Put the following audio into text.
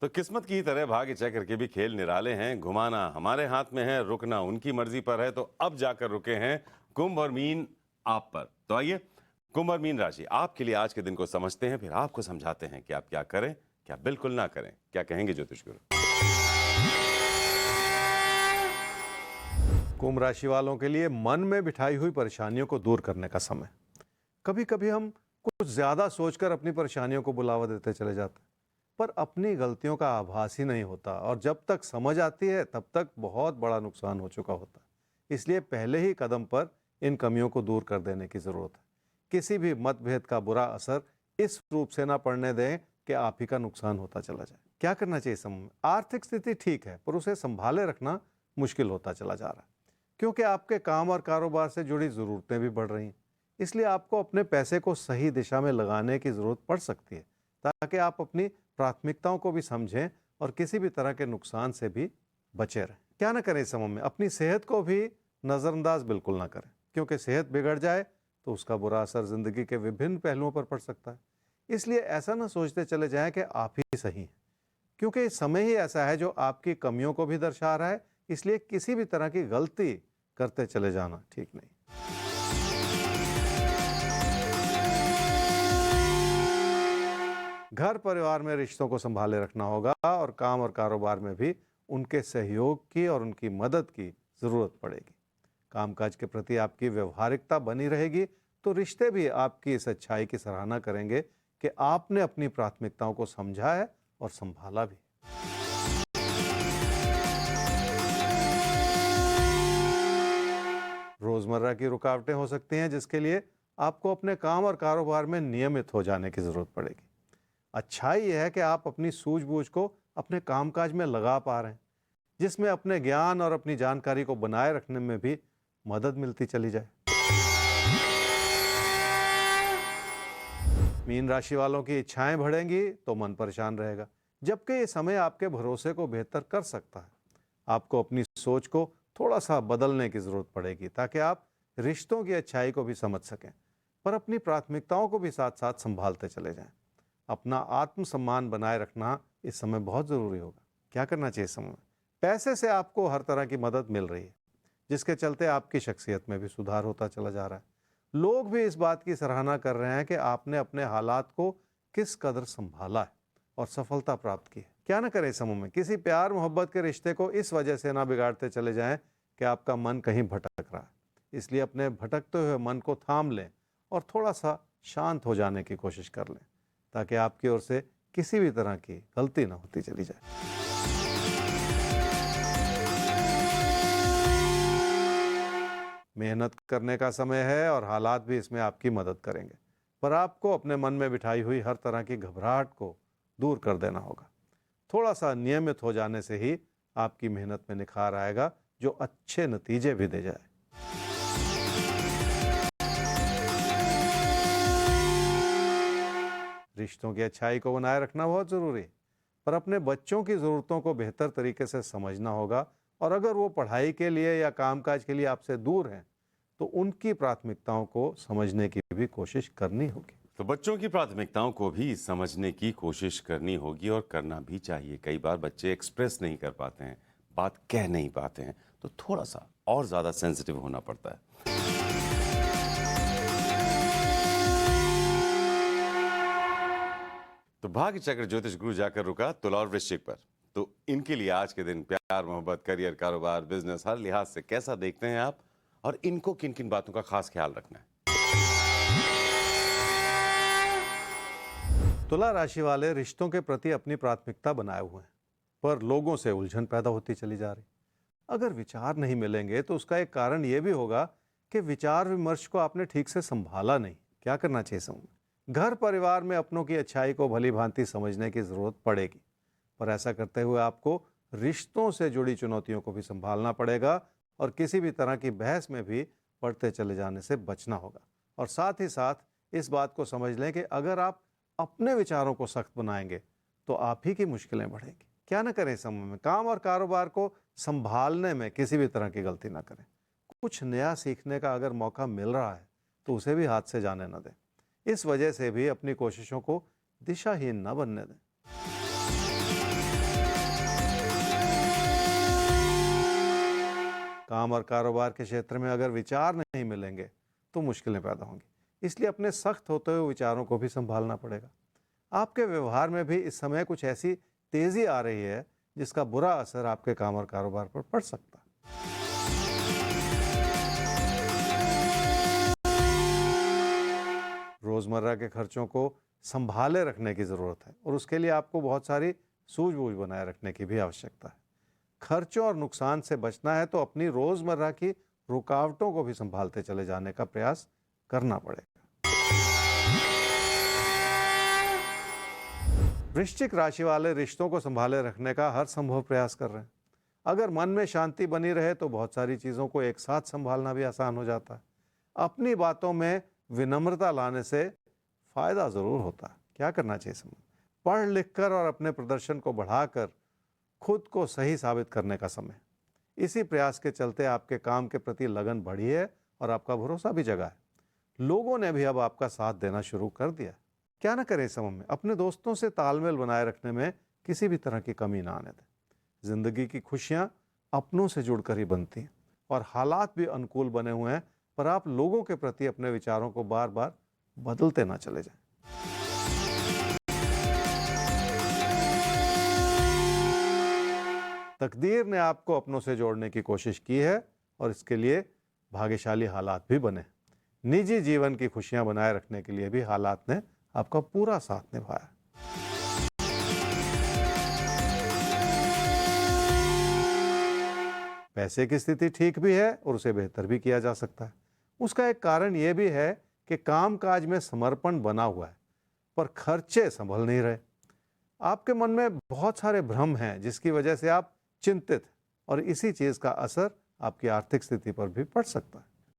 तो किस्मत की तरह भाग्य चक्र के भी खेल निराले हैं। घुमाना हमारे हाथ में है, रुकना उनकी मर्जी पर है। तो अब जाकर रुके हैं कुंभ और मीन आप पर। तो आइए कुंभ और मीन राशि आपके लिए आज के दिन को समझते हैं, फिर आपको समझाते हैं कि आप क्या करें, क्या बिल्कुल ना करें। क्या कहेंगे ज्योतिष गुरु? कुंभ राशि वालों के लिए मन में बिठाई हुई परेशानियों को दूर करने का समय। कभी कभी हम कुछ ज्यादा सोचकर अपनी परेशानियों को बुलावा देते चले जाते हैं, पर अपनी गलतियों का आभास ही नहीं होता और जब तक समझ आती है तब तक बहुत बड़ा नुकसान हो चुका होता है। इसलिए पहले ही कदम पर इन कमियों को दूर कर देने की जरूरत है। किसी भी मतभेद का बुरा असर इस रूप से ना पड़ने दें कि आप ही का नुकसान होता चला जाए। क्या करना चाहिए समूह में? आर्थिक स्थिति ठीक है, पर उसे संभाले रखना मुश्किल होता चला जा रहा है, क्योंकि आपके काम और कारोबार से जुड़ी ज़रूरतें भी बढ़ रही हैं। इसलिए आपको अपने पैसे को सही दिशा में लगाने की ज़रूरत पड़ सकती है, ताकि आप अपनी प्राथमिकताओं को भी समझें और किसी भी तरह के नुकसान से भी बचे रहें। क्या ना करें इस समय में? अपनी सेहत को भी नज़रअंदाज बिल्कुल ना करें, क्योंकि सेहत बिगड़ जाए तो उसका बुरा असर ज़िंदगी के विभिन्न पहलुओं पर पड़ सकता है। इसलिए ऐसा ना सोचते चले जाएं कि आप ही सही हैं, क्योंकि समय ही ऐसा है जो आपकी कमियों को भी दर्शा रहा है। इसलिए किसी भी तरह की गलती करते चले जाना ठीक नहीं। घर परिवार में रिश्तों को संभाले रखना होगा और काम और कारोबार में भी उनके सहयोग की और उनकी मदद की जरूरत पड़ेगी। कामकाज के प्रति आपकी व्यवहारिकता बनी रहेगी तो रिश्ते भी आपकी इस अच्छाई की सराहना करेंगे कि आपने अपनी प्राथमिकताओं को समझा है और संभाला भी। रोजमर्रा की रुकावटें हो सकती हैं, जिसके लिए आपको अपने काम और कारोबार में नियमित हो जाने की जरूरत पड़ेगी। अच्छाई यह है कि आप अपनी सूझबूझ को अपने कामकाज में लगा पा रहे हैं, जिसमें अपने ज्ञान और अपनी जानकारी को बनाए रखने में भी मदद मिलती चली जाए। मीन राशि वालों की इच्छाएं बढ़ेंगी तो मन परेशान रहेगा, जबकि ये समय आपके भरोसे को बेहतर कर सकता है। आपको अपनी सोच को थोड़ा सा बदलने की जरूरत पड़ेगी, ताकि आप रिश्तों की अच्छाई को भी समझ सकें, पर अपनी प्राथमिकताओं को भी साथ साथ संभालते चले जाएं। अपना आत्मसम्मान बनाए रखना इस समय बहुत जरूरी होगा। क्या करना चाहिए इस समय में? पैसे से आपको हर तरह की मदद मिल रही है, जिसके चलते आपकी शख्सियत में भी सुधार होता चला जा रहा है। लोग भी इस बात की सराहना कर रहे हैं कि आपने अपने हालात को किस कदर संभाला है और सफलता प्राप्त की है। क्या ना करें समूह में? किसी प्यार मोहब्बत के रिश्ते को इस वजह से ना बिगाड़ते चले जाएं कि आपका मन कहीं भटक रहा है। इसलिए अपने भटकते हुए मन को थाम लें और थोड़ा सा शांत हो जाने की कोशिश कर लें, ताकि आपकी ओर से किसी भी तरह की गलती ना होती चली जाए। मेहनत करने का समय है और हालात भी इसमें आपकी मदद करेंगे, पर आपको अपने मन में बिठाई हुई हर तरह की घबराहट को दूर कर देना होगा। थोड़ा सा नियमित हो जाने से ही आपकी मेहनत में निखार आएगा, जो अच्छे नतीजे भी दे जाए। रिश्तों की अच्छाई को बनाए रखना बहुत जरूरी है, पर अपने बच्चों की जरूरतों को बेहतर तरीके से समझना होगा। और अगर वो पढ़ाई के लिए या कामकाज के लिए आपसे दूर हैं, तो उनकी प्राथमिकताओं को समझने की भी कोशिश करनी होगी। तो बच्चों की प्राथमिकताओं को भी समझने की कोशिश करनी होगी और करना भी चाहिए। कई बार बच्चे एक्सप्रेस नहीं कर पाते हैं, बात कह नहीं पाते हैं, तो थोड़ा सा और ज़्यादा सेंसिटिव होना पड़ता है। तो भाग्य चक्र ज्योतिष गुरु जाकर रुका तुला और वृश्चिक पर। तो इनके लिए आज के दिन प्यार मोहब्बत, करियर, कारोबार, बिजनेस, हर लिहाज से कैसा देखते हैं आप, और इनको किन किन बातों का खास ख्याल रखना है? तुला राशि वाले रिश्तों के प्रति अपनी प्राथमिकता बनाए हुए हैं, पर लोगों से उलझन पैदा होती चली जा रही। अगर विचार नहीं मिलेंगे तो उसका एक कारण यह भी होगा कि विचार विमर्श को आपने ठीक से संभाला नहीं। क्या करना चाहिए समूह में? घर परिवार में अपनों की अच्छाई को भली भांति समझने की जरूरत पड़ेगी, पर ऐसा करते हुए आपको रिश्तों से जुड़ी चुनौतियों को भी संभालना पड़ेगा और किसी भी तरह की बहस में भी पड़ते चले जाने से बचना होगा। और साथ ही साथ इस बात को समझ लें कि अगर आप अपने विचारों को सख्त बनाएंगे तो आप ही की मुश्किलें बढ़ेंगी। क्या ना करें समय में? काम और कारोबार को संभालने में किसी भी तरह की गलती ना करें। कुछ नया सीखने का अगर मौका मिल रहा है तो उसे भी हाथ से जाने न दें। इस वजह से भी अपनी कोशिशों को दिशाहीन न बनने दें। काम और कारोबार के क्षेत्र में अगर विचार नहीं मिलेंगे तो मुश्किलें पैदा होंगी, इसलिए अपने सख्त होते हुए विचारों को भी संभालना पड़ेगा। आपके व्यवहार में भी इस समय कुछ ऐसी तेजी आ रही है जिसका बुरा असर आपके काम और कारोबार पर पड़ सकता है। रोजमर्रा के खर्चों को संभाले रखने की जरूरत है और उसके लिए आपको बहुत सारी सूझबूझ बनाए रखने की भी आवश्यकता है। खर्चों और नुकसान से बचना है तो अपनी रोजमर्रा की रुकावटों को भी संभालते चले जाने का प्रयास करना पड़ेगा। वृश्चिक राशि वाले रिश्तों को संभाले रखने का हर संभव प्रयास कर रहे हैं। अगर मन में शांति बनी रहे तो बहुत सारी चीजों को एक साथ संभालना भी आसान हो जाता है। अपनी बातों में विनम्रता लाने से फायदा जरूर होता है। क्या करना चाहिए समय? पढ़ लिख कर और अपने प्रदर्शन को बढ़ाकर खुद को सही साबित करने का समय। इसी प्रयास के चलते आपके काम के प्रति लगन बढ़ी है और आपका भरोसा भी जगा है। लोगों ने भी अब आपका साथ देना शुरू कर दिया। क्या ना करें इस समय में? अपने दोस्तों से तालमेल बनाए रखने में किसी भी तरह की कमी ना आने दें। जिंदगी की खुशियां अपनों से जुड़कर ही बनती हैं और हालात भी अनुकूल बने हुए हैं, पर आप लोगों के प्रति अपने विचारों को बार बार बदलते ना चले जाएं। तकदीर ने आपको अपनों से जोड़ने की कोशिश की है और इसके लिए भाग्यशाली हालात भी बने। निजी जीवन की खुशियां बनाए रखने के लिए भी हालात ने आपका पूरा साथ निभाया। पैसे की स्थिति ठीक भी है और उसे बेहतर भी किया जा सकता है। उसका एक कारण यह भी है कि कामकाज में समर्पण बना हुआ है, पर खर्चे संभल नहीं रहे। आपके मन में बहुत सारे भ्रम हैं जिसकी वजह से आप चिंतित हैं और इसी चीज का असर आपकी आर्थिक स्थिति पर भी पड़ सकता है।